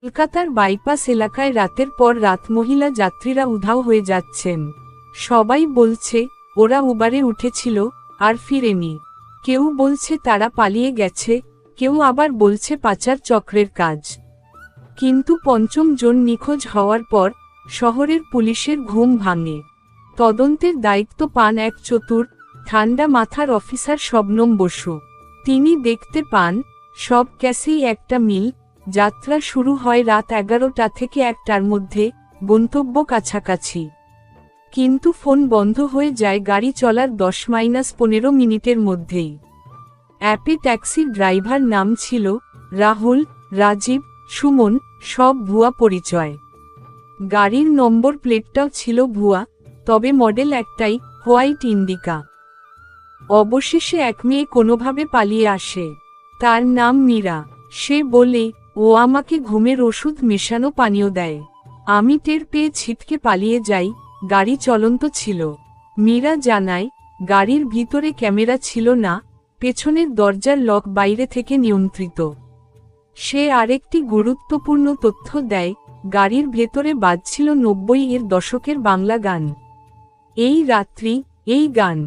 কলকাতার বাইপাস এলাকায় রাতের পর রাত মহিলা যাত্রীরা উধাও হয়ে যাচ্ছেন। সবাই বলছে ওরা উবারে উঠেছিল আর ফিরেনি। কেউ বলছে তারা পালিয়ে গেছে, কেউ আবার বলছে পাচার চক্রের কাজ। কিন্তু পঞ্চম জন নিখোঁজ হওয়ার পর শহরের পুলিশের ঘুম ভাঙে। তদন্তের দায়িত্ব পান এক চতুর, ঠান্ডা মাথার অফিসার শবনম বসু। তিনি দেখতে পান সব কেসেই একটা মিল। যাত্রা শুরু হয় রাত 11টা থেকে 1টার মধ্যে, গন্তব্য কাছাকাছি। কিন্তু ফোন বন্ধ হয়ে যায় গাড়ি চলার 10-15 মিনিটের মধ্যেই। অ্যাপে ট্যাক্সির ড্রাইভার নাম ছিল রাহুল, রাজীব, সুমন, সব ভুয়া পরিচয়। গাড়ির নম্বর প্লেটটাও ছিল ভুয়া, তবে মডেল একটাই, হোয়াইট ইন্ডিকা। অবশেষে এক মেয়ে কোনোভাবে পালিয়ে আসে। তার নাম মীরা। সে বলে ও আমাকে ঘুমের ওষুধ মেশানো পানীয় দেয়। আমি টের পেয়ে ছিটকে পালিয়ে যাই। গাড়ি চলন্ত ছিল। মীরা জানায় গাড়ির ভিতরে ক্যামেরা ছিল না, পেছনের দরজার লক বাইরে থেকে নিয়ন্ত্রিত। সে আরেকটি গুরুত্বপূর্ণ তথ্য দেয়, গাড়ির ভেতরে বাজছিল 90-এর দশকের বাংলা গান। এই রাত্রি, এই গান।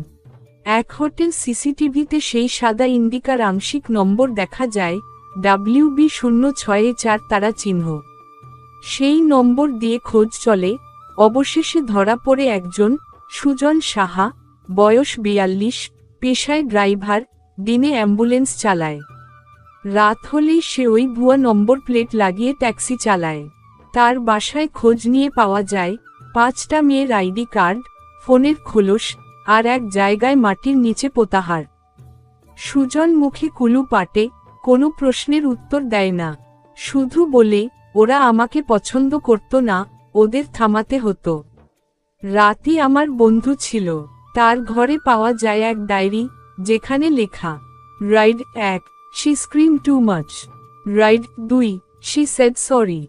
এক হোটেল সিসিটিভিতে সেই সাদা ইন্ডিকার আংশিক নম্বর দেখা যায়, WB06-4 তারা চিহ্ন। সেই নম্বর দিয়ে খোঁজ চলে। অবশেষে ধরা পড়ে একজন, সুজন সাহা, বয়স 42, পেশায় ড্রাইভার, দিনে অ্যাম্বুলেন্স চালায়। রাত হলেই সে ওই ভুয়া নম্বর প্লেট লাগিয়ে ট্যাক্সি চালায়। তার বাসায় খোঁজ নিয়ে পাওয়া যায় 5টা মেয়ের আইডি কার্ড, ফোনের খোলস, আর এক জায়গায় মাটির নিচে পোতাহার। সুজন মুখে কুলু পাটে, কোনো প্রশ্নের উত্তর দেয় না। শুধু বলে ওরা আমাকে পছন্দ করত না, ওদের থামাতে হতো। রাতি আমার বন্ধু ছিল। তার ঘরে পাওয়া যায় এক ডায়েরি, যেখানে লেখা, ride 1, she scream too much. Ride 2, she said sorry.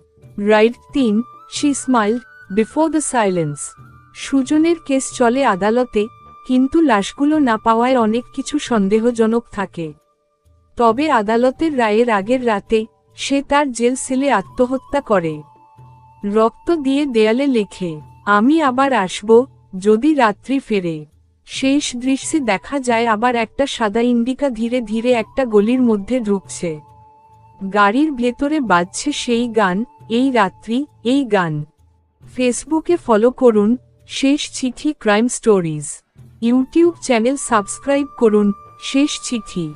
Ride 3, she স্মাইলড before the silence. সুজনের কেস চলে আদালতে, কিন্তু লাশগুলো না পাওয়ায় অনেক কিছু সন্দেহজনক থাকে। তবে আদালতের রায়ের আগের রাতে সে তার জেল সেলে আত্মহত্যা করে। রক্ত দিয়ে দেয়ালে লেখে, আমি আবার আসব, যদি রাত্রি ফেরে। শেষ দৃশ্যে দেখা যায় আবার একটা সাদা ইন্ডিকা ধীরে ধীরে একটা গলির মধ্যে ঢুকছে। গাড়ির ভেতরে বাজছে সেই গান, এই রাত্রি, এই গান। ফেসবুকে ফলো করুন শেষ চিঠি crime stories. YouTube channel subscribe করুন শেষ চিঠি।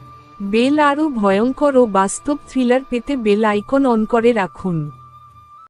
বেল আরও ভয়ঙ্কর ও বাস্তব থ্রিলার পেতে বেল আইকন অন করে রাখুন।